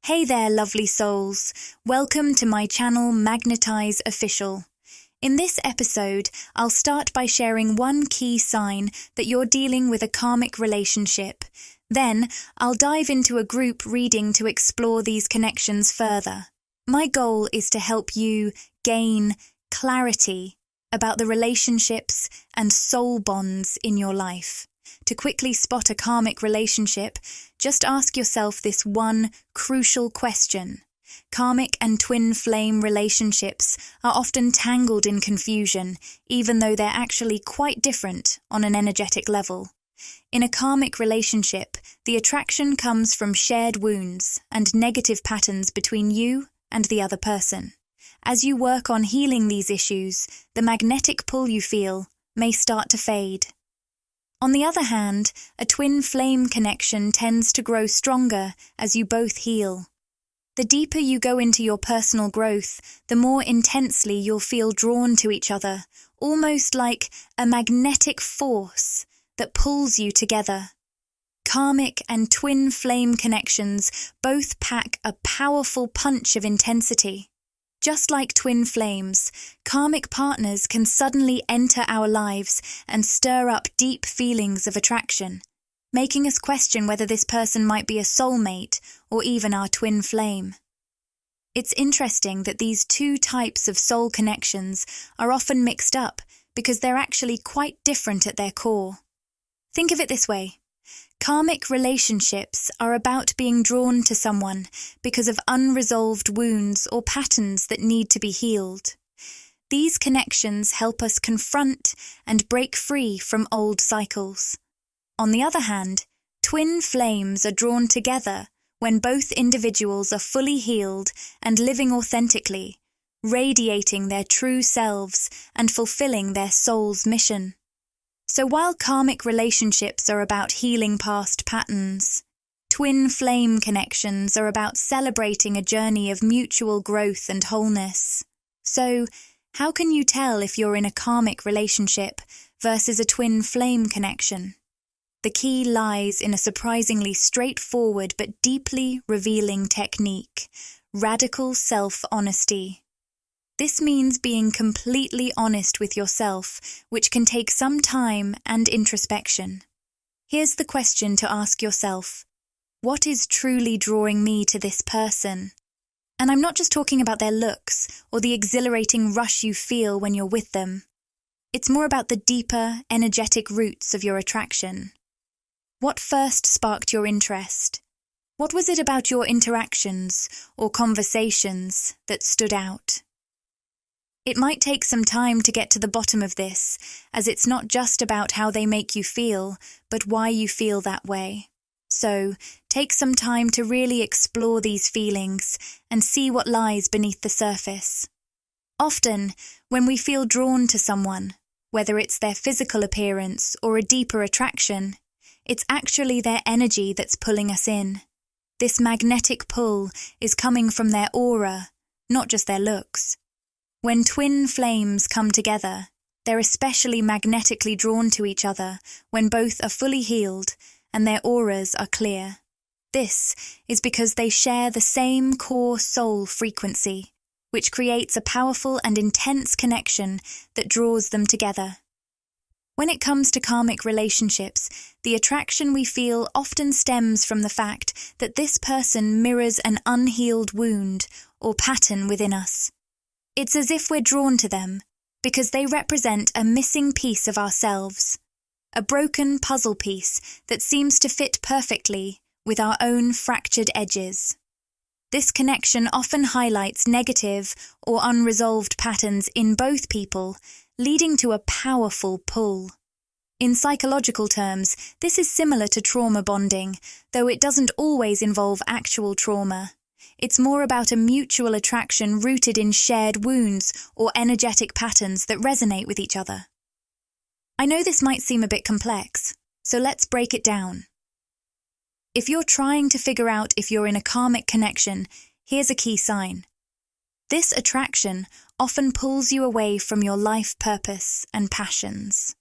Hey there, lovely souls. Welcome to my channel Magnetize Official. In this episode, I'll start by sharing one key sign that you're dealing with a karmic relationship. Then, I'll dive into a group reading to explore these connections further. My goal is to help you gain clarity about the relationships and soul bonds in your life. To quickly spot a karmic relationship, just ask yourself this one crucial question. Karmic and twin flame relationships are often tangled in confusion, even though they're actually quite different on an energetic level. In a karmic relationship, the attraction comes from shared wounds and negative patterns between you and the other person. As you work on healing these issues, the magnetic pull you feel may start to fade. On the other hand, a twin flame connection tends to grow stronger as you both heal. The deeper you go into your personal growth, the more intensely you'll feel drawn to each other, almost like a magnetic force that pulls you together. Karmic and twin flame connections both pack a powerful punch of intensity. Just like twin flames, karmic partners can suddenly enter our lives and stir up deep feelings of attraction, making us question whether this person might be a soulmate or even our twin flame. It's interesting that these two types of soul connections are often mixed up because they're actually quite different at their core. Think of it this way. Karmic relationships are about being drawn to someone because of unresolved wounds or patterns that need to be healed. These connections help us confront and break free from old cycles. On the other hand, twin flames are drawn together when both individuals are fully healed and living authentically, radiating their true selves and fulfilling their soul's mission. So while karmic relationships are about healing past patterns, twin flame connections are about celebrating a journey of mutual growth and wholeness. So, how can you tell if you're in a karmic relationship versus a twin flame connection? The key lies in a surprisingly straightforward but deeply revealing technique: radical self-honesty. This means being completely honest with yourself, which can take some time and introspection. Here's the question to ask yourself: what is truly drawing me to this person? And I'm not just talking about their looks or the exhilarating rush you feel when you're with them. It's more about the deeper, energetic roots of your attraction. What first sparked your interest? What was it about your interactions or conversations that stood out? It might take some time to get to the bottom of this, as it's not just about how they make you feel, but why you feel that way. So, take some time to really explore these feelings and see what lies beneath the surface. Often, when we feel drawn to someone, whether it's their physical appearance or a deeper attraction, it's actually their energy that's pulling us in. This magnetic pull is coming from their aura, not just their looks. When twin flames come together, they're especially magnetically drawn to each other when both are fully healed and their auras are clear. This is because they share the same core soul frequency, which creates a powerful and intense connection that draws them together. When it comes to karmic relationships, the attraction we feel often stems from the fact that this person mirrors an unhealed wound or pattern within us. It's as if we're drawn to them because they represent a missing piece of ourselves, a broken puzzle piece that seems to fit perfectly with our own fractured edges. This connection often highlights negative or unresolved patterns in both people, leading to a powerful pull. In psychological terms, this is similar to trauma bonding, though it doesn't always involve actual trauma. It's more about a mutual attraction rooted in shared wounds or energetic patterns that resonate with each other. I know this might seem a bit complex, so let's break it down. If you're trying to figure out if you're in a karmic connection, here's a key sign. This attraction often pulls you away from your life purpose and passions.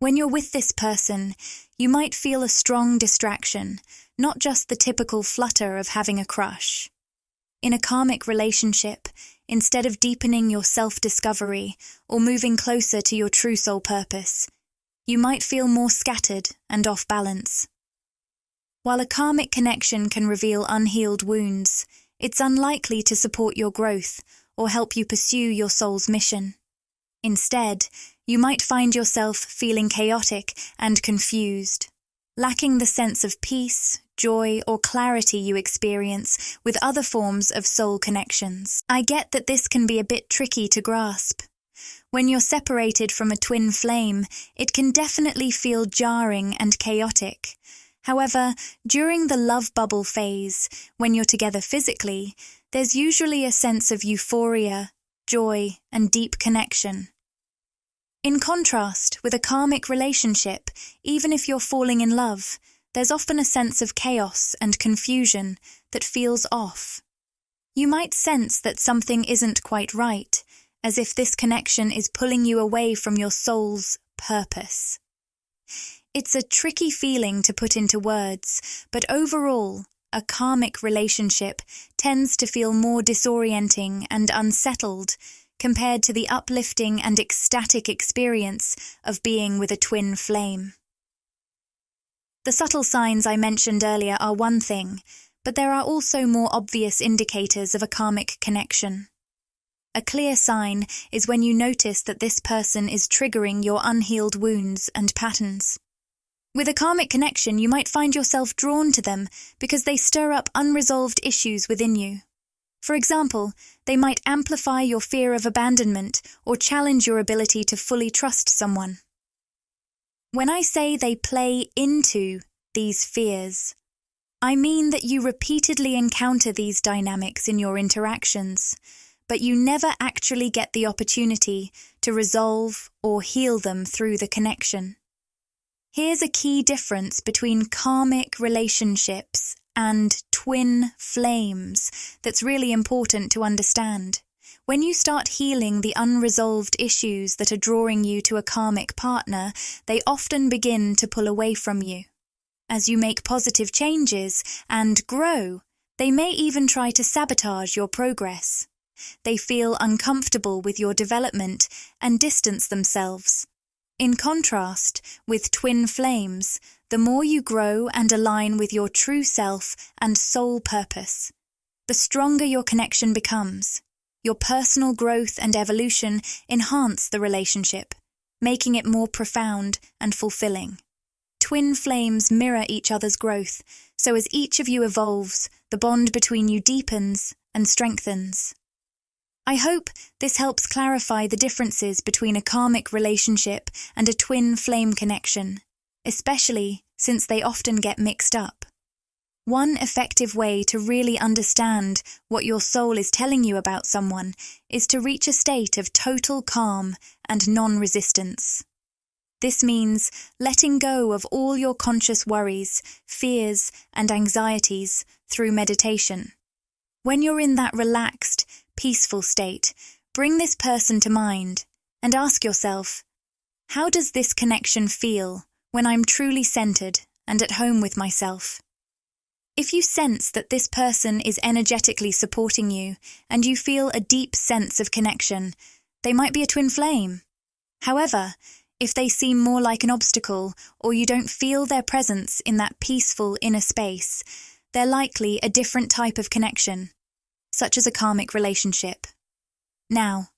When you're with this person, you might feel a strong distraction, not just the typical flutter of having a crush. In a karmic relationship, instead of deepening your self-discovery or moving closer to your true soul purpose, you might feel more scattered and off balance. While a karmic connection can reveal unhealed wounds, it's unlikely to support your growth or help you pursue your soul's mission. Instead, you might find yourself feeling chaotic and confused, lacking the sense of peace, joy, or clarity you experience with other forms of soul connections. I get that this can be a bit tricky to grasp. When you're separated from a twin flame, it can definitely feel jarring and chaotic. However, during the love bubble phase, when you're together physically, there's usually a sense of euphoria, joy, and deep connection. In contrast, with a karmic relationship, even if you're falling in love, there's often a sense of chaos and confusion that feels off. You might sense that something isn't quite right, as if this connection is pulling you away from your soul's purpose. It's a tricky feeling to put into words, but overall, a karmic relationship tends to feel more disorienting and unsettled compared to the uplifting and ecstatic experience of being with a twin flame. The subtle signs I mentioned earlier are one thing, but there are also more obvious indicators of a karmic connection. A clear sign is when you notice that this person is triggering your unhealed wounds and patterns. With a karmic connection, you might find yourself drawn to them because they stir up unresolved issues within you. For example, they might amplify your fear of abandonment or challenge your ability to fully trust someone. When I say they play into these fears, I mean that you repeatedly encounter these dynamics in your interactions, but you never actually get the opportunity to resolve or heal them through the connection. Here's a key difference between karmic relationships and twin flames that's really important to understand. When you start healing the unresolved issues that are drawing you to a karmic partner, they often begin to pull away from you. As you make positive changes and grow, they may even try to sabotage your progress. They feel uncomfortable with your development and distance themselves. In contrast, with twin flames, the more you grow and align with your true self and soul purpose, the stronger your connection becomes. Your personal growth and evolution enhance the relationship, making it more profound and fulfilling. Twin flames mirror each other's growth, so as each of you evolves, the bond between you deepens and strengthens. I hope this helps clarify the differences between a karmic relationship and a twin flame connection, especially since they often get mixed up. One effective way to really understand what your soul is telling you about someone is to reach a state of total calm and non-resistance. This means letting go of all your conscious worries, fears, and anxieties through meditation. When you're in that relaxed, peaceful state, bring this person to mind and ask yourself, how does this connection feel when I'm truly centered and at home with myself? If you sense that this person is energetically supporting you and you feel a deep sense of connection, they might be a twin flame. However, if they seem more like an obstacle or you don't feel their presence in that peaceful inner space, they're likely a different type of connection, such as a karmic relationship. Now,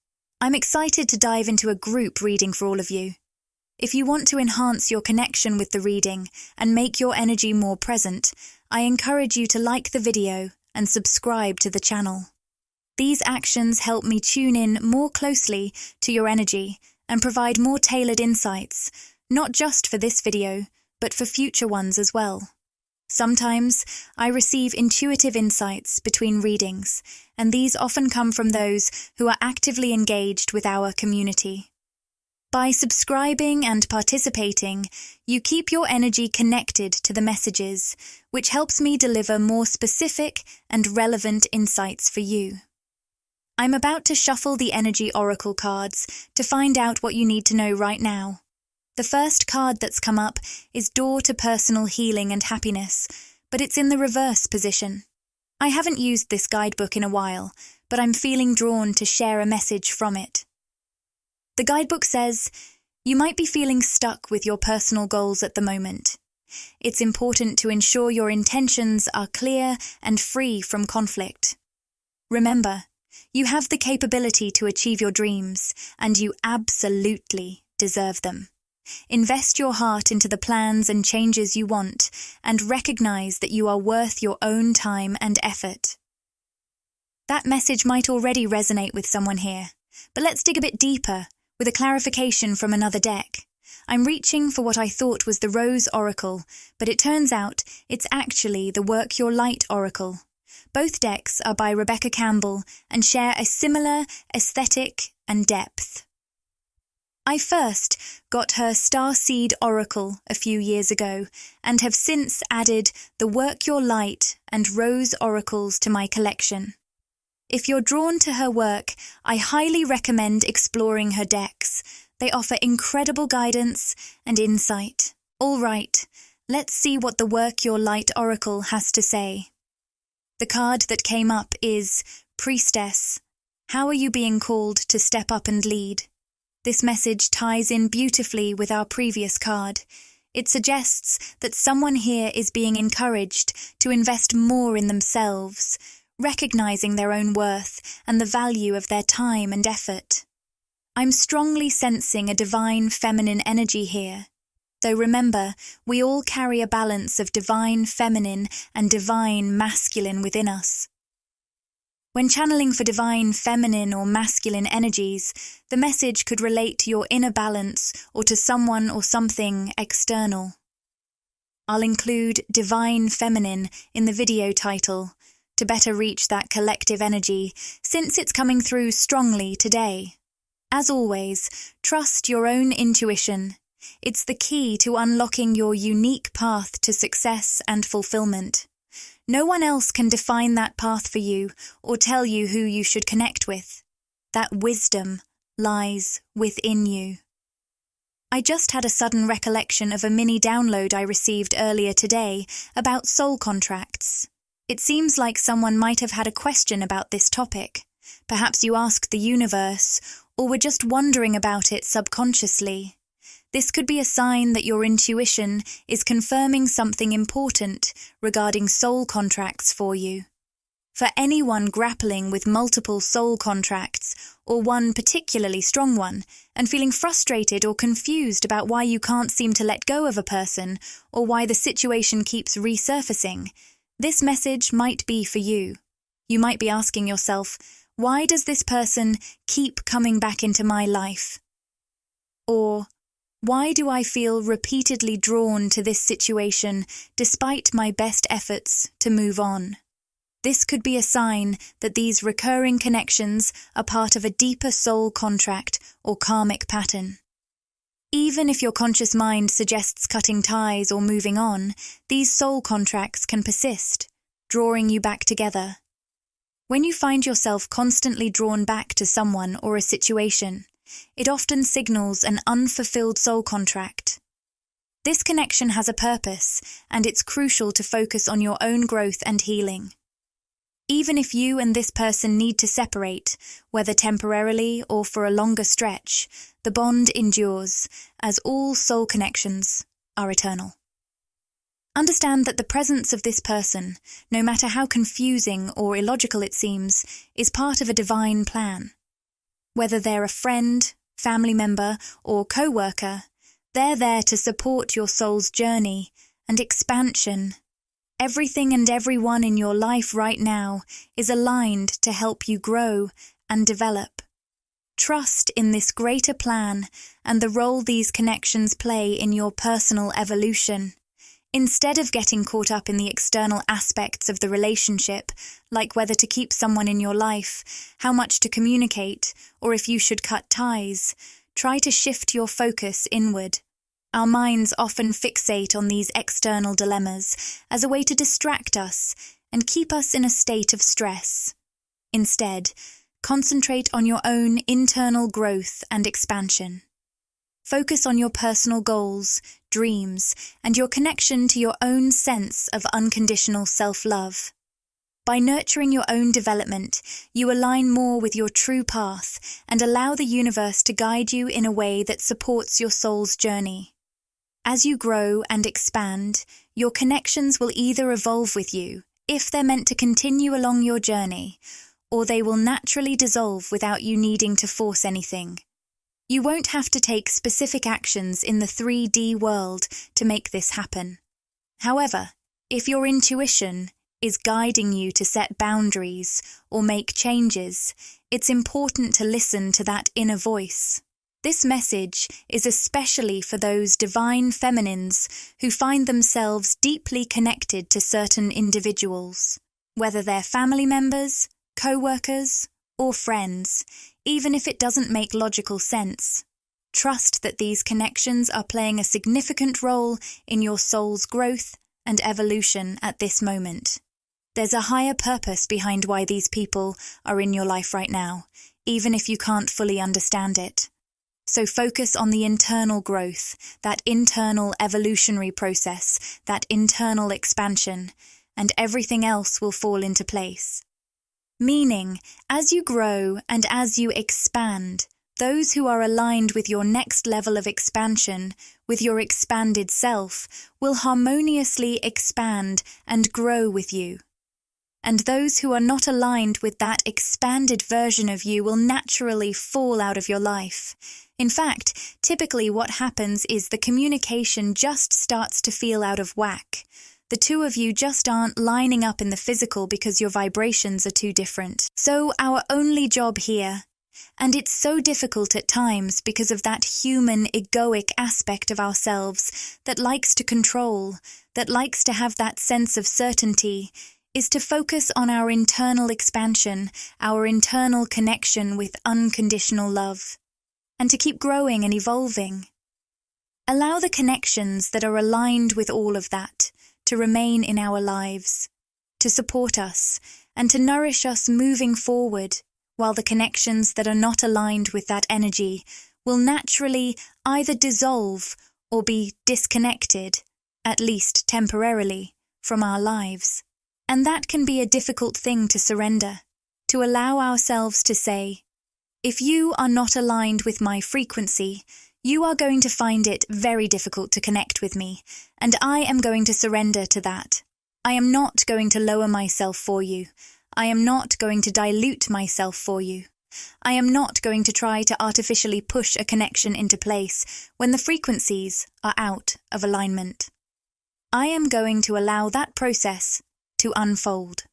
I'm excited to dive into a group reading for all of you. If you want to enhance your connection with the reading and make your energy more present, I encourage you to like the video and subscribe to the channel. These actions help me tune in more closely to your energy and provide more tailored insights, not just for this video, but for future ones as well. Sometimes I receive intuitive insights between readings, and these often come from those who are actively engaged with our community. By subscribing and participating, you keep your energy connected to the messages, which helps me deliver more specific and relevant insights for you. I'm about to shuffle the energy oracle cards to find out what you need to know right now. The first card that's come up is Door to Personal Healing and Happiness, but it's in the reverse position. I haven't used this guidebook in a while, but I'm feeling drawn to share a message from it. The guidebook says, you might be feeling stuck with your personal goals at the moment. It's important to ensure your intentions are clear and free from conflict. Remember, you have the capability to achieve your dreams, and you absolutely deserve them. Invest your heart into the plans and changes you want, and recognize that you are worth your own time and effort. That message might already resonate with someone here, but let's dig a bit deeper with a clarification from another deck. I'm reaching for what I thought was the Rose Oracle, but it turns out it's actually the Work Your Light Oracle. Both decks are by Rebecca Campbell and share a similar aesthetic and depth. I first got her Starseed Oracle a few years ago and have since added the Work Your Light and Rose Oracles to my collection. If you're drawn to her work, I highly recommend exploring her decks. They offer incredible guidance and insight. All right, let's see what the Work Your Light Oracle has to say. The card that came up is Priestess. How are you being called to step up and lead? This message ties in beautifully with our previous card. It suggests that someone here is being encouraged to invest more in themselves, recognizing their own worth and the value of their time and effort. I'm strongly sensing a divine feminine energy here. Though remember, we all carry a balance of divine feminine and divine masculine within us. When channeling for divine feminine or masculine energies, the message could relate to your inner balance or to someone or something external. I'll include divine feminine in the video title to better reach that collective energy, since it's coming through strongly today. As always, trust your own intuition. It's the key to unlocking your unique path to success and fulfillment. No one else can define that path for you or tell you who you should connect with. That wisdom lies within you. I just had a sudden recollection of a mini download I received earlier today about soul contracts. It seems like someone might have had a question about this topic. Perhaps you asked the universe, or were just wondering about it subconsciously. This could be a sign that your intuition is confirming something important regarding soul contracts for you. For anyone grappling with multiple soul contracts, or one particularly strong one, and feeling frustrated or confused about why you can't seem to let go of a person, or why the situation keeps resurfacing, this message might be for you. You might be asking yourself, why does this person keep coming back into my life? Or, why do I feel repeatedly drawn to this situation despite my best efforts to move on? This could be a sign that these recurring connections are part of a deeper soul contract or karmic pattern. Even if your conscious mind suggests cutting ties or moving on, these soul contracts can persist, drawing you back together. When you find yourself constantly drawn back to someone or a situation, it often signals an unfulfilled soul contract. This connection has a purpose, and it's crucial to focus on your own growth and healing. Even if you and this person need to separate, whether temporarily or for a longer stretch, the bond endures, as all soul connections are eternal. Understand that the presence of this person, no matter how confusing or illogical it seems, is part of a divine plan. Whether they're a friend, family member, or co-worker, they're there to support your soul's journey and expansion. Everything and everyone in your life right now is aligned to help you grow and develop. Trust in this greater plan and the role these connections play in your personal evolution. Instead of getting caught up in the external aspects of the relationship, like whether to keep someone in your life, how much to communicate, or if you should cut ties, try to shift your focus inward. Our minds often fixate on these external dilemmas as a way to distract us and keep us in a state of stress. Instead, concentrate on your own internal growth and expansion. Focus on your personal goals, dreams, and your connection to your own sense of unconditional self-love. By nurturing your own development, you align more with your true path and allow the universe to guide you in a way that supports your soul's journey. As you grow and expand, your connections will either evolve with you, if they're meant to continue along your journey, or they will naturally dissolve without you needing to force anything. You won't have to take specific actions in the 3D world to make this happen. However, if your intuition is guiding you to set boundaries or make changes, it's important to listen to that inner voice. This message is especially for those divine feminines who find themselves deeply connected to certain individuals, whether they're family members, co-workers, or friends, even if it doesn't make logical sense. Trust that these connections are playing a significant role in your soul's growth and evolution at this moment. There's a higher purpose behind why these people are in your life right now, even if you can't fully understand it. So focus on the internal growth, that internal evolutionary process, that internal expansion, and everything else will fall into place. Meaning, as you grow and as you expand, those who are aligned with your next level of expansion, with your expanded self, will harmoniously expand and grow with you. And those who are not aligned with that expanded version of you will naturally fall out of your life. In fact, typically what happens is the communication just starts to feel out of whack. The two of you just aren't lining up in the physical because your vibrations are too different. So our only job here, and it's so difficult at times because of that human egoic aspect of ourselves that likes to control, that likes to have that sense of certainty, is to focus on our internal expansion, our internal connection with unconditional love, and to keep growing and evolving. Allow the connections that are aligned with all of that to remain in our lives, to support us, and to nourish us moving forward, while the connections that are not aligned with that energy will naturally either dissolve or be disconnected, at least temporarily, from our lives. And that can be a difficult thing to surrender, to allow ourselves to say, if you are not aligned with my frequency, you are going to find it very difficult to connect with me, and I am going to surrender to that. I am not going to lower myself for you. I am not going to dilute myself for you. I am not going to try to artificially push a connection into place when the frequencies are out of alignment. I am going to allow that process to unfold.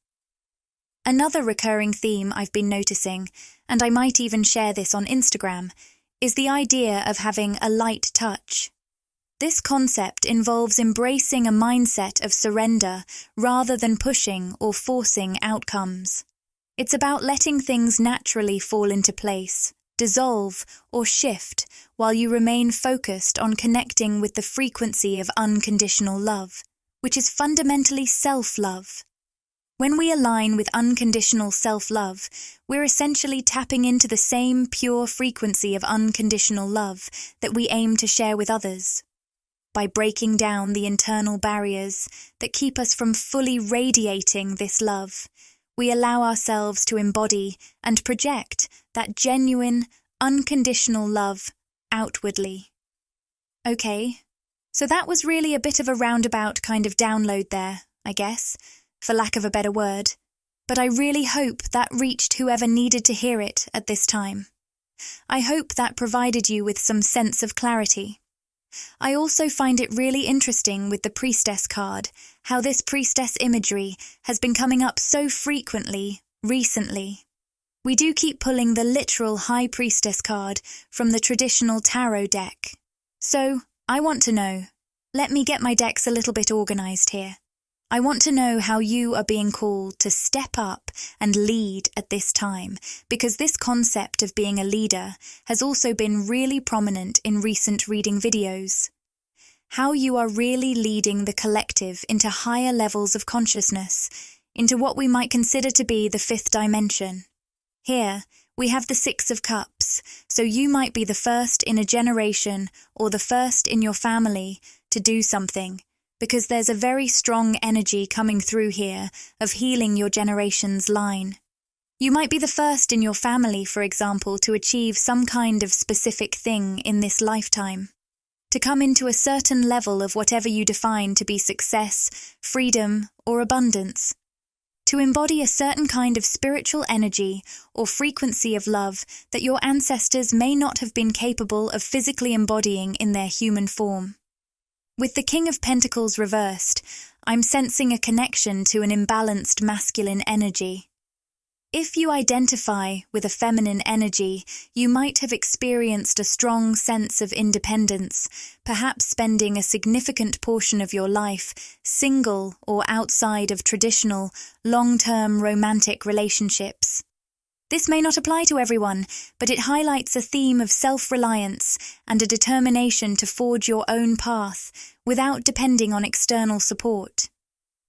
Another recurring theme I've been noticing, and I might even share this on Instagram, is the idea of having a light touch. This concept involves embracing a mindset of surrender rather than pushing or forcing outcomes. It's about letting things naturally fall into place, dissolve or shift while you remain focused on connecting with the frequency of unconditional love, which is fundamentally self-love. When we align with unconditional self-love, we're essentially tapping into the same pure frequency of unconditional love that we aim to share with others. By breaking down the internal barriers that keep us from fully radiating this love, we allow ourselves to embody and project that genuine, unconditional love outwardly. Okay, so that was really a bit of a roundabout kind of download there, I guess, for lack of a better word, but I really hope that reached whoever needed to hear it at this time. I hope that provided you with some sense of clarity. I also find it really interesting with the priestess card, how this priestess imagery has been coming up so frequently recently. We do keep pulling the literal high priestess card from the traditional tarot deck. So, I want to know. Let me get my decks a little bit organized here. I want to know how you are being called to step up and lead at this time, because this concept of being a leader has also been really prominent in recent reading videos. How you are really leading the collective into higher levels of consciousness, into what we might consider to be the fifth dimension. Here, we have the Six of Cups, this, so you might be the first in a generation or the first in your family to do something, because there's a very strong energy coming through here of healing your generation's line. You might be the first in your family, for example, to achieve some kind of specific thing in this lifetime, to come into a certain level of whatever you define to be success, freedom, or abundance, to embody a certain kind of spiritual energy or frequency of love that your ancestors may not have been capable of physically embodying in their human form. With the King of Pentacles reversed, I'm sensing a connection to an imbalanced masculine energy. If you identify with a feminine energy, you might have experienced a strong sense of independence, perhaps spending a significant portion of your life single or outside of traditional, long-term romantic relationships. This may not apply to everyone, but it highlights a theme of self-reliance and a determination to forge your own path without depending on external support.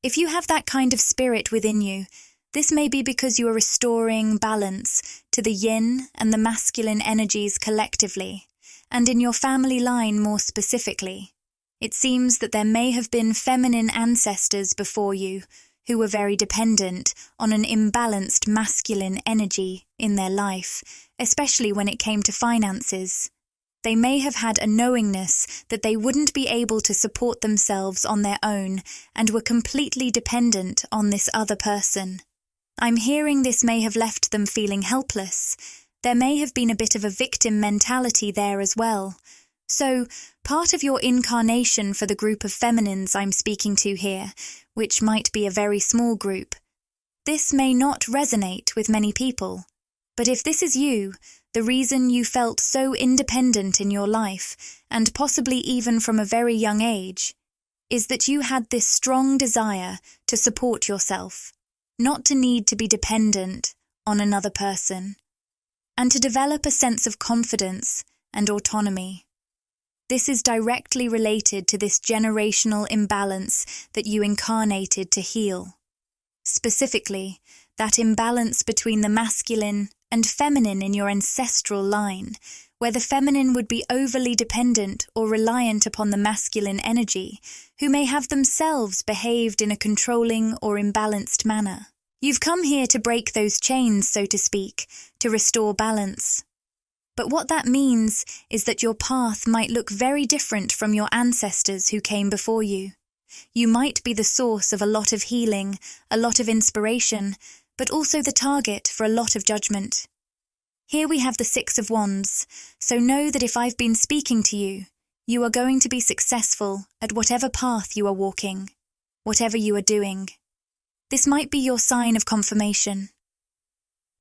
If you have that kind of spirit within you, this may be because you are restoring balance to the yin and the masculine energies collectively, and in your family line more specifically. It seems that there may have been feminine ancestors before you who were very dependent on an imbalanced masculine energy in their life, especially when it came to finances. They may have had a knowingness that they wouldn't be able to support themselves on their own and were completely dependent on this other person. I'm hearing this may have left them feeling helpless. There may have been a bit of a victim mentality there as well. So, part of your incarnation for the group of feminines I'm speaking to here, which might be a very small group, this may not resonate with many people. But if this is you, the reason you felt so independent in your life, and possibly even from a very young age, is that you had this strong desire to support yourself, not to need to be dependent on another person, and to develop a sense of confidence and autonomy. This is directly related to this generational imbalance that you incarnated to heal. Specifically, that imbalance between the masculine and feminine in your ancestral line, where the feminine would be overly dependent or reliant upon the masculine energy, who may have themselves behaved in a controlling or imbalanced manner. You've come here to break those chains, so to speak, to restore balance. But what that means is that your path might look very different from your ancestors who came before you. You might be the source of a lot of healing, a lot of inspiration, but also the target for a lot of judgment. Here we have the Six of Wands, so know that if I've been speaking to you, you are going to be successful at whatever path you are walking, whatever you are doing. This might be your sign of confirmation.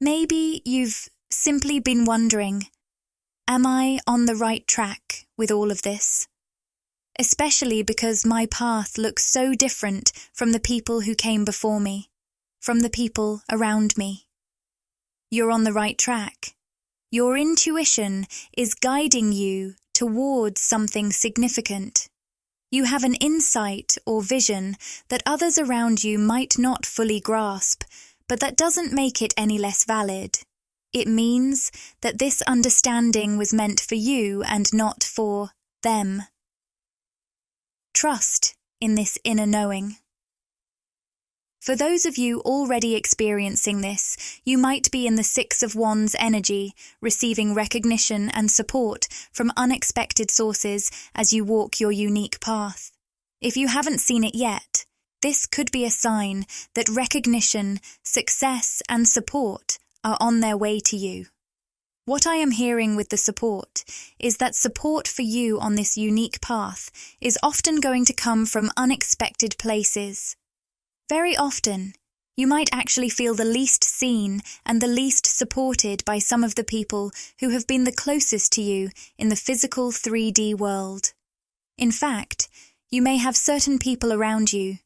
Maybe you've simply been wondering, am I on the right track with all of this? Especially because my path looks so different from the people who came before me, from the people around me. You're on the right track. Your intuition is guiding you towards something significant. You have an insight or vision that others around you might not fully grasp, but that doesn't make it any less valid. It means that this understanding was meant for you and not for them. Trust in this inner knowing. For those of you already experiencing this, you might be in the Six of Wands energy, receiving recognition and support from unexpected sources as you walk your unique path. If you haven't seen it yet, this could be a sign that recognition, success, and support are on their way to you. What I am hearing with the support is that support for you on this unique path is often going to come from unexpected places. Very often, you might actually feel the least seen and the least supported by some of the people who have been the closest to you in the physical 3D world. In fact, you may have certain people around you,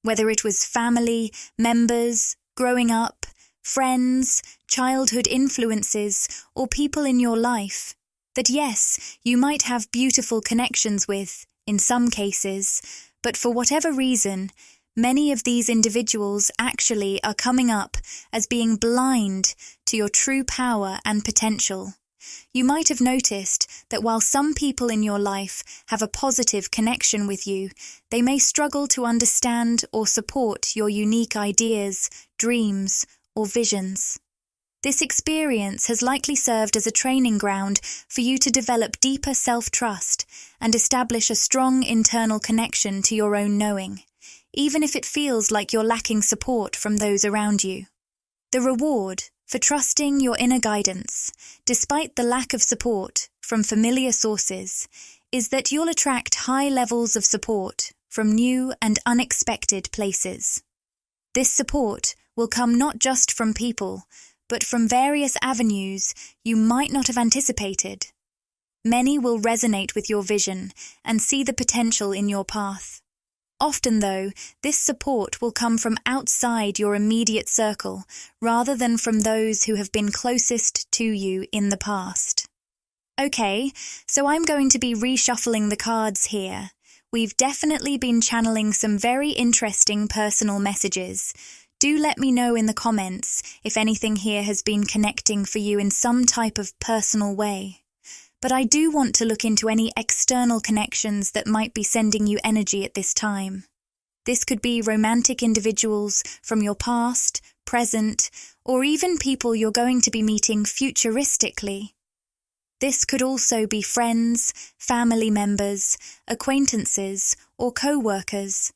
whether it was family, members, growing up, friends, childhood influences, or people in your life, that yes, you might have beautiful connections with, in some cases, but for whatever reason, many of these individuals actually are coming up as being blind to your true power and potential, You might have noticed that while some people in your life have a positive connection with you, they may struggle to understand or support your unique ideas, dreams, or visions. This experience has likely served as a training ground for you to develop deeper self-trust and establish a strong internal connection to your own knowing, even if it feels like you're lacking support from those around you. The reward for trusting your inner guidance, despite the lack of support from familiar sources, is that you'll attract high levels of support from new and unexpected places. This support will come not just from people, but from various avenues you might not have anticipated. Many will resonate with your vision and see the potential in your path. Often, though, this support will come from outside your immediate circle rather than from those who have been closest to you in the past. Okay, so I'm going to be reshuffling the cards here. We've definitely been channeling some very interesting personal messages. Do let me know in the comments if anything here has been connecting for you in some type of personal way. But I do want to look into any external connections that might be sending you energy at this time. This could be romantic individuals from your past, present, or even people you're going to be meeting futuristically. This could also be friends, family members, acquaintances, or co-workers.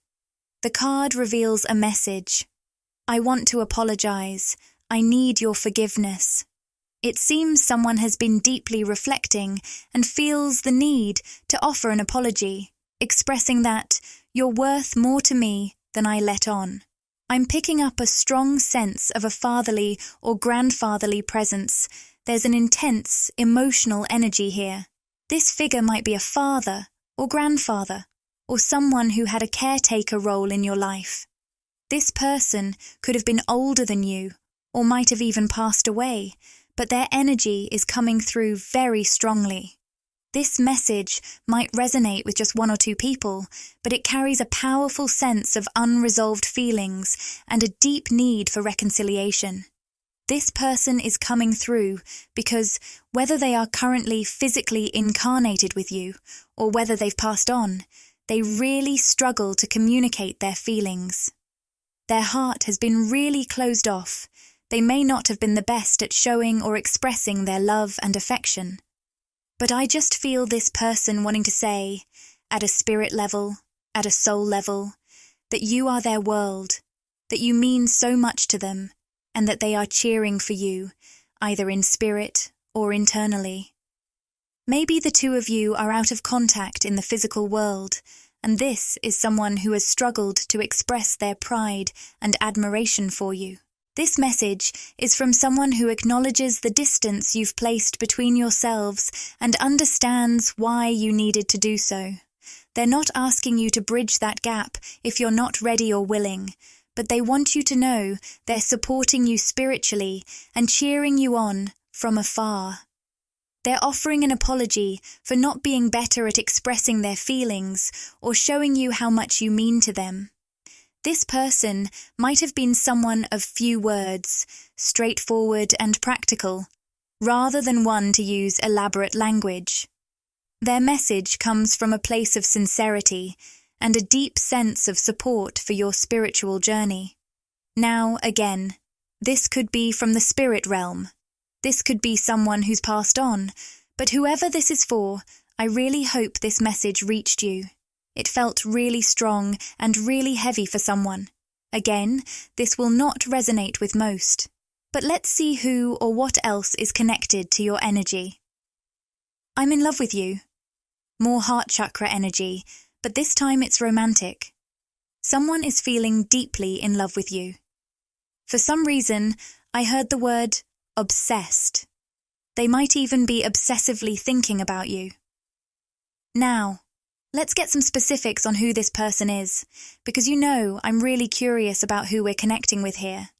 The card reveals a message. I want to apologize. I need your forgiveness. It seems someone has been deeply reflecting and feels the need to offer an apology, expressing that you're worth more to me than I let on. I'm picking up a strong sense of a fatherly or grandfatherly presence. There's an intense, emotional energy here. This figure might be a father or grandfather, or someone who had a caretaker role in your life. This person could have been older than you, or might have even passed away, but their energy is coming through very strongly. This message might resonate with just one or two people, but it carries a powerful sense of unresolved feelings and a deep need for reconciliation. This person is coming through because whether they are currently physically incarnated with you or whether they've passed on, they really struggle to communicate their feelings. Their heart has been really closed off. They may not have been the best at showing or expressing their love and affection. But I just feel this person wanting to say, at a spirit level, at a soul level, that you are their world, that you mean so much to them, and that they are cheering for you, either in spirit or internally. Maybe the two of you are out of contact in the physical world, and this is someone who has struggled to express their pride and admiration for you. This message is from someone who acknowledges the distance you've placed between yourselves and understands why you needed to do so. They're not asking you to bridge that gap if you're not ready or willing, but they want you to know they're supporting you spiritually and cheering you on from afar. They're offering an apology for not being better at expressing their feelings or showing you how much you mean to them. This person might have been someone of few words, straightforward and practical, rather than one to use elaborate language. Their message comes from a place of sincerity and a deep sense of support for your spiritual journey. Now, again, this could be from the spirit realm. This could be someone who's passed on, but whoever this is for, I really hope this message reached you. It felt really strong and really heavy for someone. Again, this will not resonate with most. But let's see who or what else is connected to your energy. I'm in love with you. More heart chakra energy, but this time it's romantic. Someone is feeling deeply in love with you. For some reason, I heard the word obsessed. They might even be obsessively thinking about you. Now, let's get some specifics on who this person is, because you know I'm really curious about who we're connecting with here.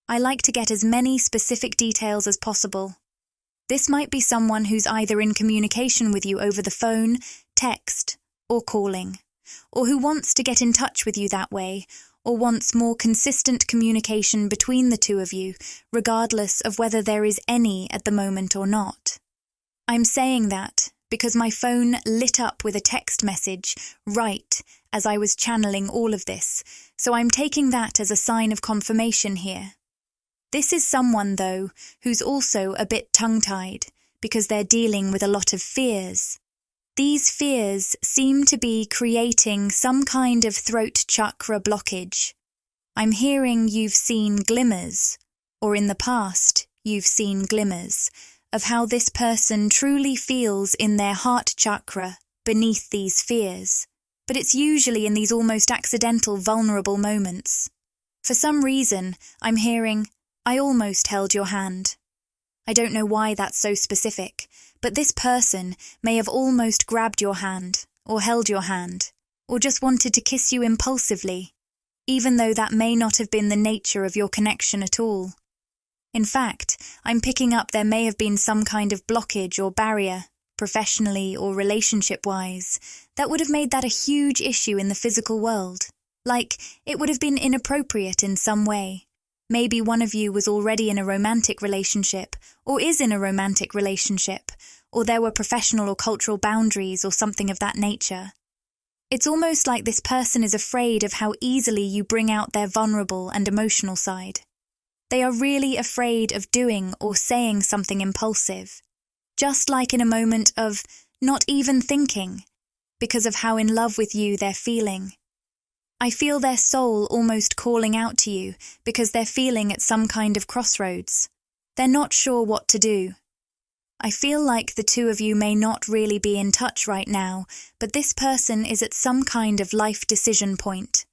I like to get as many specific details as possible. This might be someone who's either in communication with you over the phone, text, or calling, or who wants to get in touch with you that way, or wants more consistent communication between the two of you, regardless of whether there is any at the moment or not. I'm saying that because my phone lit up with a text message right as I was channeling all of this, so I'm taking that as a sign of confirmation here. This is someone, though, who's also a bit tongue-tied because they're dealing with a lot of fears. These fears seem to be creating some kind of throat chakra blockage. I'm hearing you've seen glimmers, or in the past you've seen glimmers, of how this person truly feels in their heart chakra beneath these fears. But it's usually in these almost accidental, vulnerable moments. For some reason, I'm hearing, I almost held your hand. I don't know why that's so specific, but this person may have almost grabbed your hand, or held your hand, or just wanted to kiss you impulsively, even though that may not have been the nature of your connection at all. In fact, I'm picking up there may have been some kind of blockage or barrier, professionally or relationship-wise, that would have made that a huge issue in the physical world. Like, it would have been inappropriate in some way. Maybe one of you was already in a romantic relationship, or is in a romantic relationship, or there were professional or cultural boundaries or something of that nature. It's almost like this person is afraid of how easily you bring out their vulnerable and emotional side. They are really afraid of doing or saying something impulsive, just like in a moment of not even thinking, because of how in love with you they're feeling. I feel their soul almost calling out to you because they're feeling at some kind of crossroads. They're not sure what to do. I feel like the two of you may not really be in touch right now, but this person is at some kind of life decision point.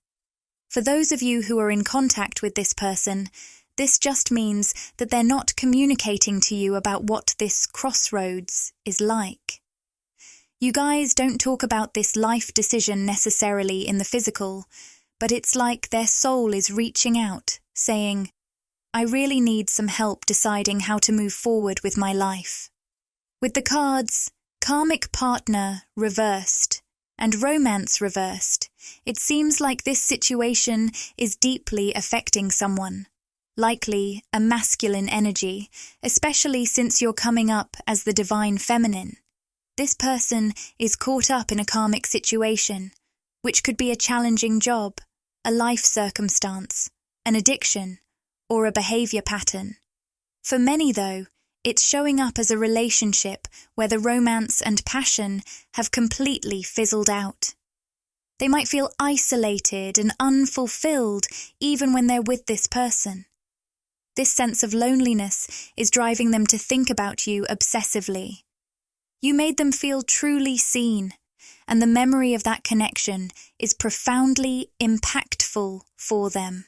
For those of you who are in contact with this person, this just means that they're not communicating to you about what this crossroads is like. You guys don't talk about this life decision necessarily in the physical, but it's like their soul is reaching out, saying, I really need some help deciding how to move forward with my life. With the cards, Karmic Partner reversed and Romance reversed, it seems like this situation is deeply affecting someone. Likely a masculine energy, especially since you're coming up as the divine feminine. This person is caught up in a karmic situation, which could be a challenging job, a life circumstance, an addiction, or a behavior pattern. For many, though, it's showing up as a relationship where the romance and passion have completely fizzled out. They might feel isolated and unfulfilled even when they're with this person. This sense of loneliness is driving them to think about you obsessively. You made them feel truly seen, and the memory of that connection is profoundly impactful for them.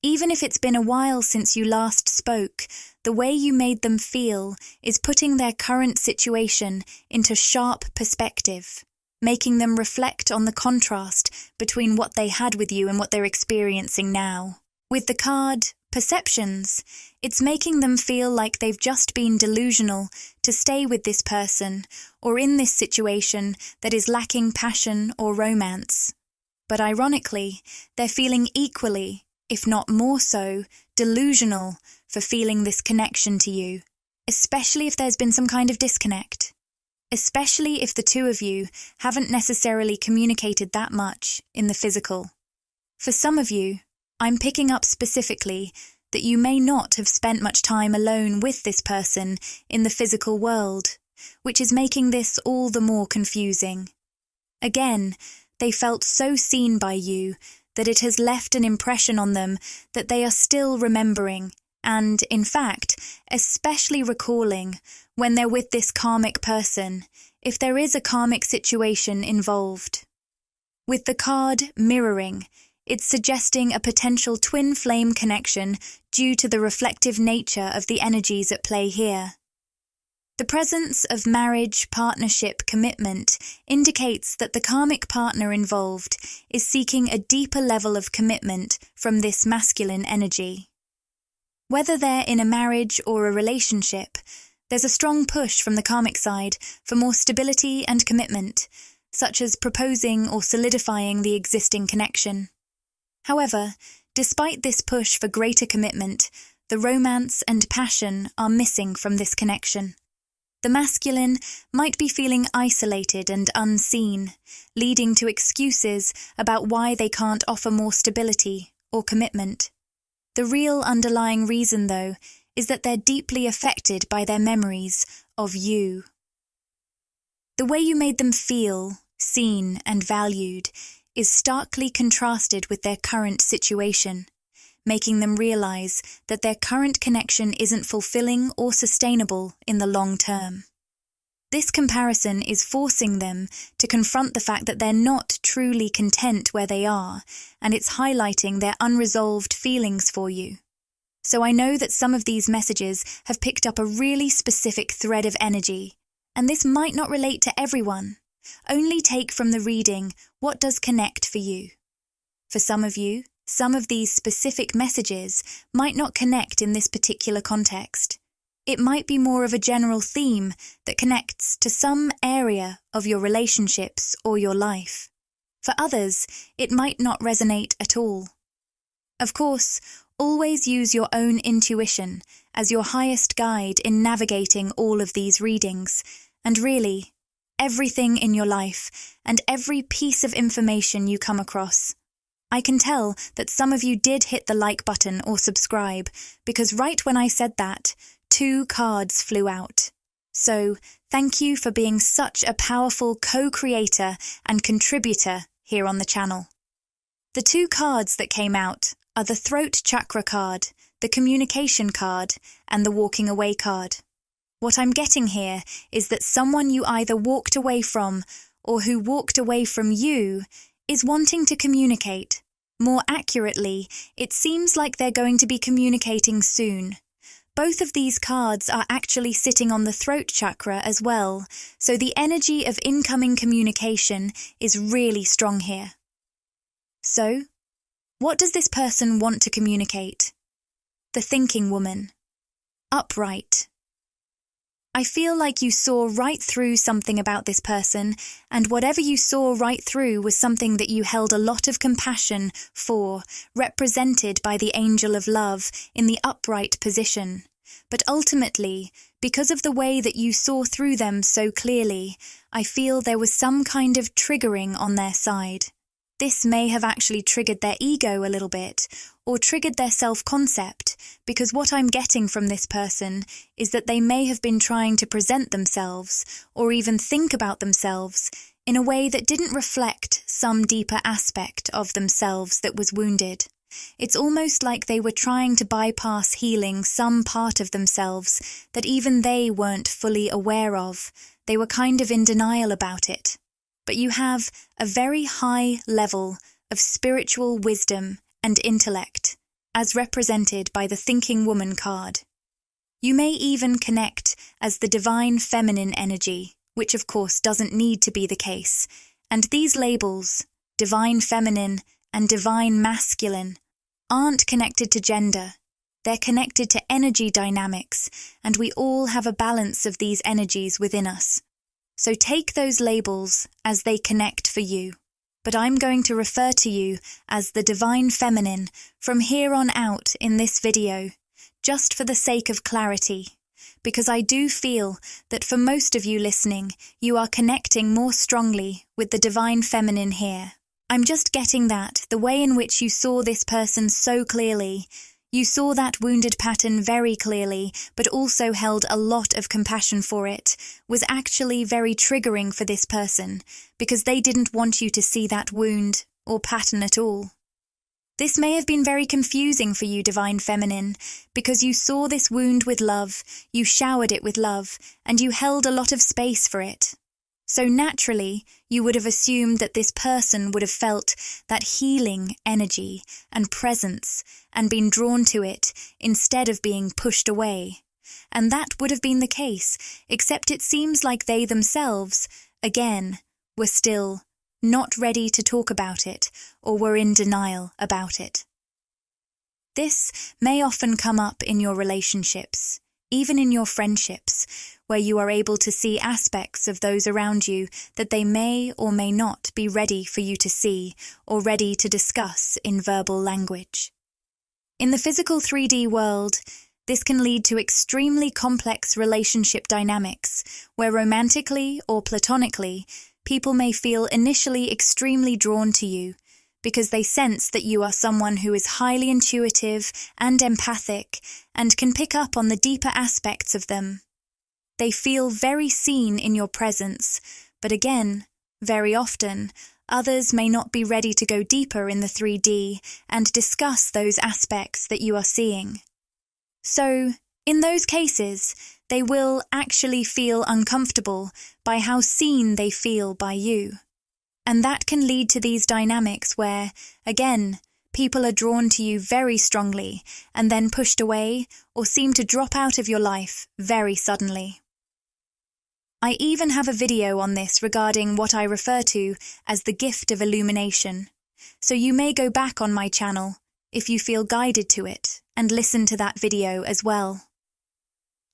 Even if it's been a while since you last spoke, the way you made them feel is putting their current situation into sharp perspective, making them reflect on the contrast between what they had with you and what they're experiencing now. With the card Perceptions, it's making them feel like they've just been delusional to stay with this person or in this situation that is lacking passion or romance. But ironically, they're feeling equally, if not more so, delusional for feeling this connection to you, especially if there's been some kind of disconnect. Especially if the two of you haven't necessarily communicated that much in the physical. For some of you, I'm picking up specifically that you may not have spent much time alone with this person in the physical world, which is making this all the more confusing. Again, they felt so seen by you that it has left an impression on them that they are still remembering and, in fact, especially recalling when they're with this karmic person, if there is a karmic situation involved. With the card Mirroring, it's suggesting a potential twin flame connection due to the reflective nature of the energies at play here. The presence of marriage, partnership, commitment indicates that the karmic partner involved is seeking a deeper level of commitment from this masculine energy. Whether they're in a marriage or a relationship, there's a strong push from the karmic side for more stability and commitment, such as proposing or solidifying the existing connection. However, despite this push for greater commitment, the romance and passion are missing from this connection. The masculine might be feeling isolated and unseen, leading to excuses about why they can't offer more stability or commitment. The real underlying reason, though, is that they're deeply affected by their memories of you. The way you made them feel, seen and valued, is starkly contrasted with their current situation, making them realize that their current connection isn't fulfilling or sustainable in the long term. This comparison is forcing them to confront the fact that they're not truly content where they are, and it's highlighting their unresolved feelings for you. So I know that some of these messages have picked up a really specific thread of energy, and this might not relate to everyone. Only take from the reading what does connect for you. For some of you, some of these specific messages might not connect in this particular context. It might be more of a general theme that connects to some area of your relationships or your life. For others, it might not resonate at all. Of course, always use your own intuition as your highest guide in navigating all of these readings, and really, everything in your life and every piece of information you come across. I can tell that some of you did hit the like button or subscribe, because right when I said that, 2 cards flew out. So, thank you for being such a powerful co-creator and contributor here on the channel. The 2 cards that came out are the Throat Chakra card, the Communication card, and the Walking Away card. What I'm getting here is that someone you either walked away from or who walked away from you is wanting to communicate. More accurately, it seems like they're going to be communicating soon. Both of these cards are actually sitting on the throat chakra as well, so the energy of incoming communication is really strong here. So, what does this person want to communicate? The thinking woman. Upright. I feel like you saw right through something about this person, and whatever you saw right through was something that you held a lot of compassion for, represented by the angel of love in the upright position. But ultimately, because of the way that you saw through them so clearly, I feel there was some kind of triggering on their side. This may have actually triggered their ego a little bit, or triggered their self-concept, because what I'm getting from this person is that they may have been trying to present themselves, or even think about themselves, in a way that didn't reflect some deeper aspect of themselves that was wounded. It's almost like they were trying to bypass healing some part of themselves that even they weren't fully aware of. They were kind of in denial about it. But you have a very high level of spiritual wisdom and intellect, as represented by the Thinking Woman card. You may even connect as the divine feminine energy, which of course doesn't need to be the case, and these labels, divine feminine and divine masculine, aren't connected to gender. They're connected to energy dynamics, and we all have a balance of these energies within us. So take those labels as they connect for you. But I'm going to refer to you as the divine feminine from here on out in this video, just for the sake of clarity, because I do feel that for most of you listening, you are connecting more strongly with the divine feminine here. I'm just getting that the way in which you saw this person so clearly, you saw that wounded pattern very clearly, but also held a lot of compassion for it, was actually very triggering for this person, because they didn't want you to see that wound or pattern at all. This may have been very confusing for you, Divine Feminine, because you saw this wound with love, you showered it with love, and you held a lot of space for it. So naturally, you would have assumed that this person would have felt that healing energy and presence and been drawn to it instead of being pushed away. And that would have been the case, except it seems like they themselves, again, were still not ready to talk about it or were in denial about it. This may often come up in your relationships, even in your friendships, where you are able to see aspects of those around you that they may or may not be ready for you to see or ready to discuss in verbal language. In the physical 3D world, This can lead to extremely complex relationship dynamics, where romantically or platonically, people may feel initially extremely drawn to you because they sense that you are someone who is highly intuitive and empathic and can pick up on the deeper aspects of them. They feel very seen in your presence, but again, very often, others may not be ready to go deeper in the 3D and discuss those aspects that you are seeing. So, in those cases, they will actually feel uncomfortable by how seen they feel by you. And that can lead to these dynamics where, again, people are drawn to you very strongly and then pushed away or seem to drop out of your life very suddenly. I even have a video on this regarding what I refer to as the gift of illumination, so you may go back on my channel if you feel guided to it and listen to that video as well.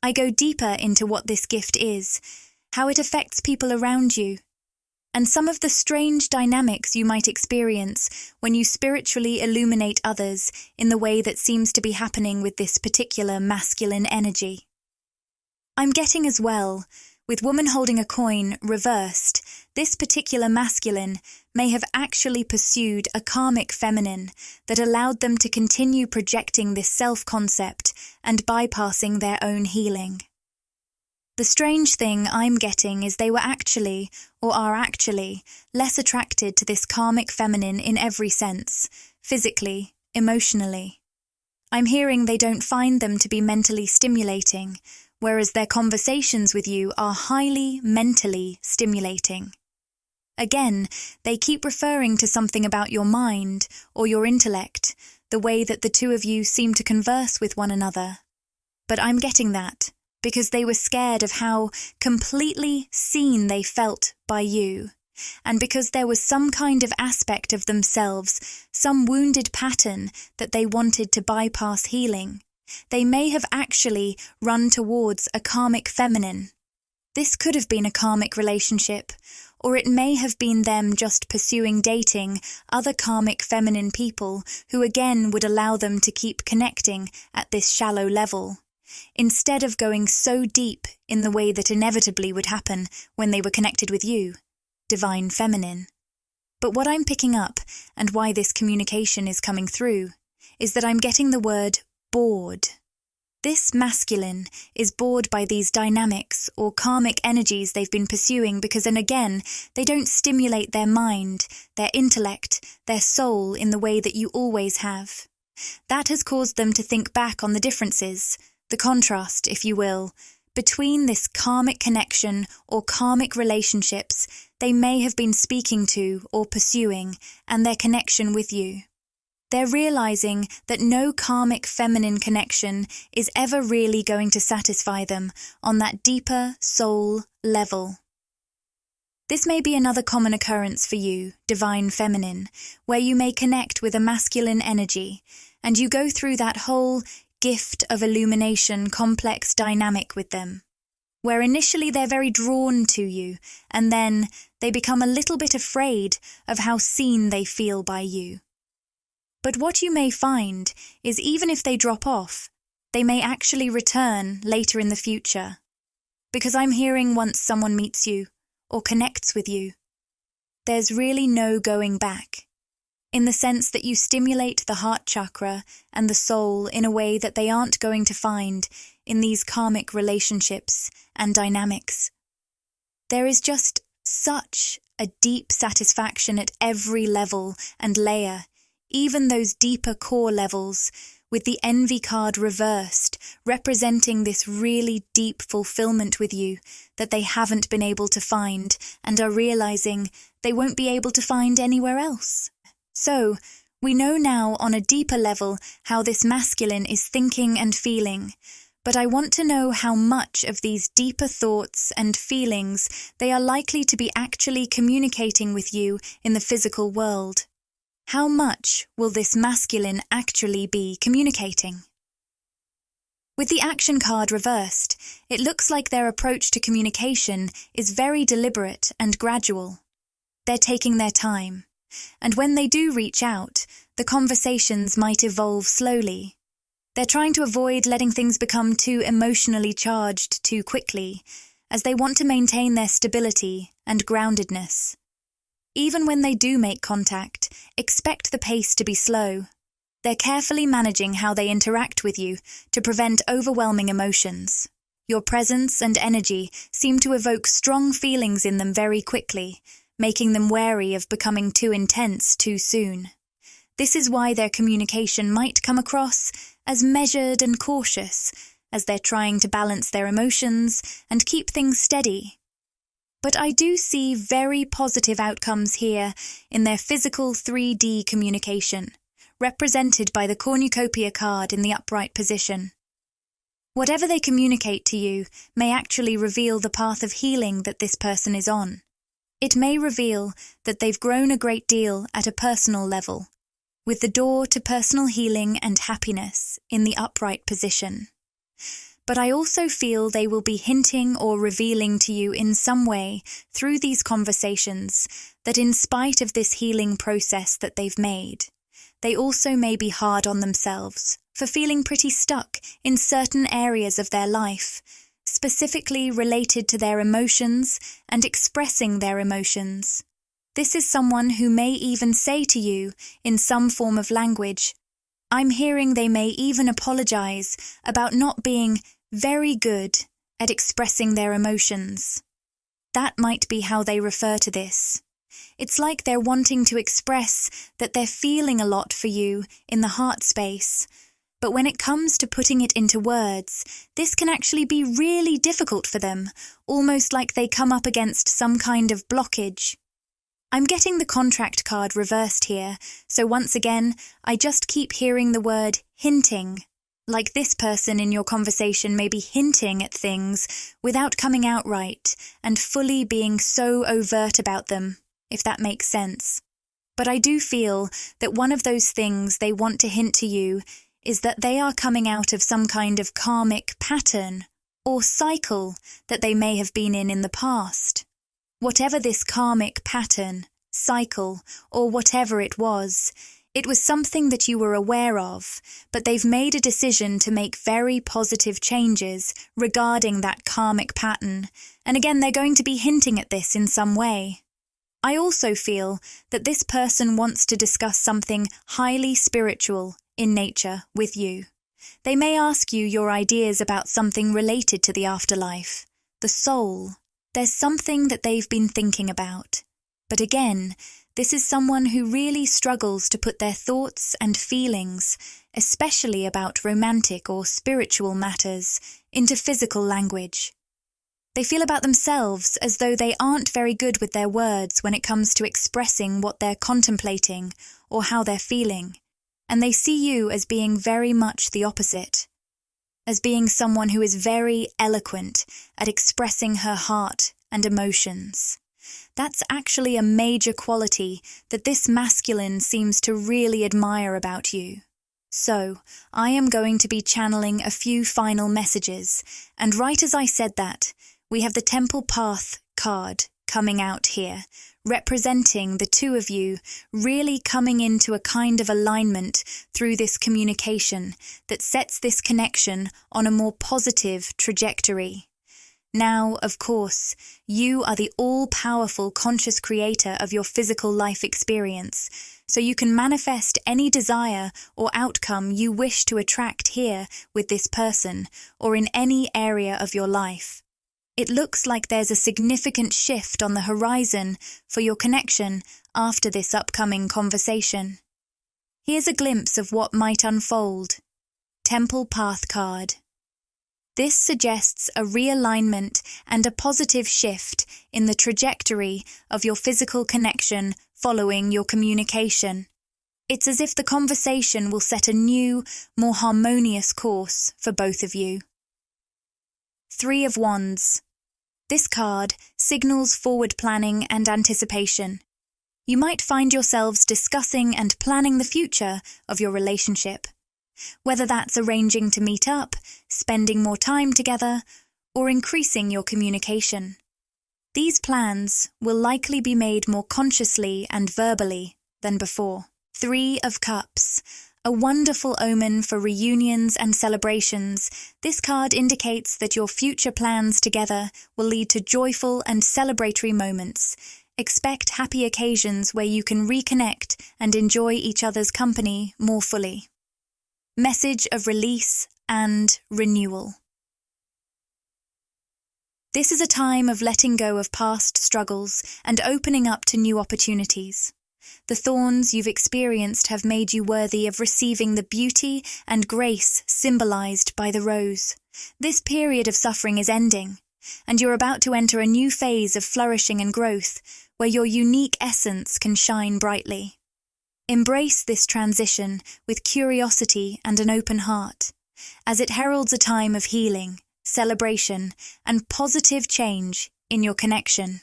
I go deeper into what this gift is, how it affects people around you, and some of the strange dynamics you might experience when you spiritually illuminate others in the way that seems to be happening with this particular masculine energy. I'm getting as well, with woman holding a coin reversed, this particular masculine may have actually pursued a karmic feminine that allowed them to continue projecting this self-concept and bypassing their own healing. The strange thing I'm getting is they were actually, or are actually, less attracted to this karmic feminine in every sense, physically, emotionally. I'm hearing they don't find them to be mentally stimulating, whereas their conversations with you are highly mentally stimulating. Again, they keep referring to something about your mind or your intellect, the way that the two of you seem to converse with one another. But I'm getting that because they were scared of how completely seen they felt by you, and because there was some kind of aspect of themselves, some wounded pattern that they wanted to bypass healing. They may have actually run towards a karmic feminine. This could have been a karmic relationship, or it may have been them just pursuing dating other karmic feminine people who again would allow them to keep connecting at this shallow level, instead of going so deep in the way that inevitably would happen when they were connected with you, divine feminine. But what I'm picking up, and why this communication is coming through, is that I'm getting the word bored. This masculine is bored by these dynamics or karmic energies they've been pursuing because, and again, they don't stimulate their mind, their intellect, their soul in the way that you always have. That has caused them to think back on the differences, the contrast, if you will, between this karmic connection or karmic relationships they may have been speaking to or pursuing and their connection with you. They're realizing that no karmic feminine connection is ever really going to satisfy them on that deeper soul level. This may be another common occurrence for you, divine feminine, where you may connect with a masculine energy, and you go through that whole gift of illumination complex dynamic with them, where initially they're very drawn to you, and then they become a little bit afraid of how seen they feel by you. But what you may find is even if they drop off, they may actually return later in the future. Because I'm hearing once someone meets you or connects with you, there's really no going back, in the sense that you stimulate the heart chakra and the soul in a way that they aren't going to find in these karmic relationships and dynamics. There is just such a deep satisfaction at every level and layer, even those deeper core levels, with the envy card reversed, representing this really deep fulfillment with you that they haven't been able to find and are realizing they won't be able to find anywhere else. So, we know now on a deeper level how this masculine is thinking and feeling, but I want to know how much of these deeper thoughts and feelings they are likely to be actually communicating with you in the physical world. How much will this masculine actually be communicating? With the action card reversed, it looks like their approach to communication is very deliberate and gradual. They're taking their time, and when they do reach out, the conversations might evolve slowly. They're trying to avoid letting things become too emotionally charged too quickly, as they want to maintain their stability and groundedness. Even when they do make contact, expect the pace to be slow. They're carefully managing how they interact with you to prevent overwhelming emotions. Your presence and energy seem to evoke strong feelings in them very quickly, making them wary of becoming too intense too soon. This is why their communication might come across as measured and cautious, as they're trying to balance their emotions and keep things steady. But I do see very positive outcomes here in their physical 3D communication, represented by the cornucopia card in the upright position. Whatever they communicate to you may actually reveal the path of healing that this person is on. It may reveal that they've grown a great deal at a personal level, with the door to personal healing and happiness in the upright position. But I also feel they will be hinting or revealing to you in some way through these conversations that in spite of this healing process that they've made, they also may be hard on themselves for feeling pretty stuck in certain areas of their life, specifically related to their emotions and expressing their emotions. This is someone who may even say to you, in some form of language, I'm hearing they may even apologize about not being very good at expressing their emotions. That might be how they refer to this. It's like they're wanting to express that they're feeling a lot for you in the heart space, but when it comes to putting it into words, this can actually be really difficult for them, almost like they come up against some kind of blockage. I'm getting the contract card reversed here, so once again, I just keep hearing the word hinting. Like this person in your conversation may be hinting at things without coming out right and fully being so overt about them, if that makes sense. But I do feel that one of those things they want to hint to you is that they are coming out of some kind of karmic pattern or cycle that they may have been in the past. Whatever this karmic pattern, cycle, or whatever it was something that you were aware of, but they've made a decision to make very positive changes regarding that karmic pattern, and again they're going to be hinting at this in some way. I also feel that this person wants to discuss something highly spiritual in nature with you. They may ask you your ideas about something related to the afterlife, the soul. There's something that they've been thinking about. But again, this is someone who really struggles to put their thoughts and feelings, especially about romantic or spiritual matters, into physical language. They feel about themselves as though they aren't very good with their words when it comes to expressing what they're contemplating or how they're feeling, and they see you as being very much the opposite, as being someone who is very eloquent at expressing her heart and emotions. That's actually a major quality that this masculine seems to really admire about you. So, I am going to be channeling a few final messages, and right as I said that, we have the Temple Path card coming out here, representing the two of you really coming into a kind of alignment through this communication that sets this connection on a more positive trajectory. Now, of course, you are the all-powerful conscious creator of your physical life experience, so you can manifest any desire or outcome you wish to attract here with this person or in any area of your life. It looks like there's a significant shift on the horizon for your connection after this upcoming conversation. Here's a glimpse of what might unfold. Temple Path card. This suggests a realignment and a positive shift in the trajectory of your physical connection following your communication. It's as if the conversation will set a new, more harmonious course for both of you. 3 of Wands. This card signals forward planning and anticipation. You might find yourselves discussing and planning the future of your relationship. Whether that's arranging to meet up, spending more time together, or increasing your communication. These plans will likely be made more consciously and verbally than before. 3 of Cups, A wonderful omen for reunions and celebrations, this card indicates that your future plans together will lead to joyful and celebratory moments. Expect happy occasions where you can reconnect and enjoy each other's company more fully. Message of release and renewal. This is a time of letting go of past struggles and opening up to new opportunities. The thorns you've experienced have made you worthy of receiving the beauty and grace symbolized by the rose. This period of suffering is ending, and you're about to enter a new phase of flourishing and growth, where your unique essence can shine brightly. Embrace this transition with curiosity and an open heart, as it heralds a time of healing, celebration, and positive change in your connection.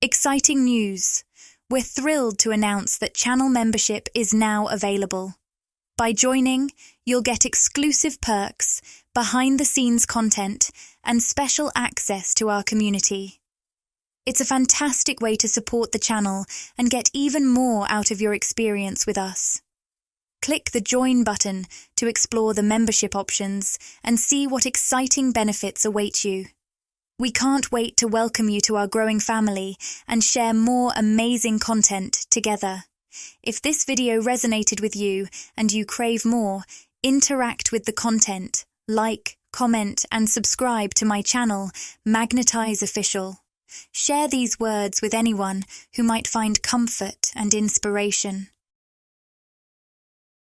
Exciting news! We're thrilled to announce that channel membership is now available. By joining, you'll get exclusive perks, behind-the-scenes content, and special access to our community. It's a fantastic way to support the channel and get even more out of your experience with us. Click the Join button to explore the membership options and see what exciting benefits await you. We can't wait to welcome you to our growing family and share more amazing content together. If this video resonated with you and you crave more, interact with the content, like, comment, and subscribe to my channel, Magnetize Official. Share these words with anyone who might find comfort and inspiration.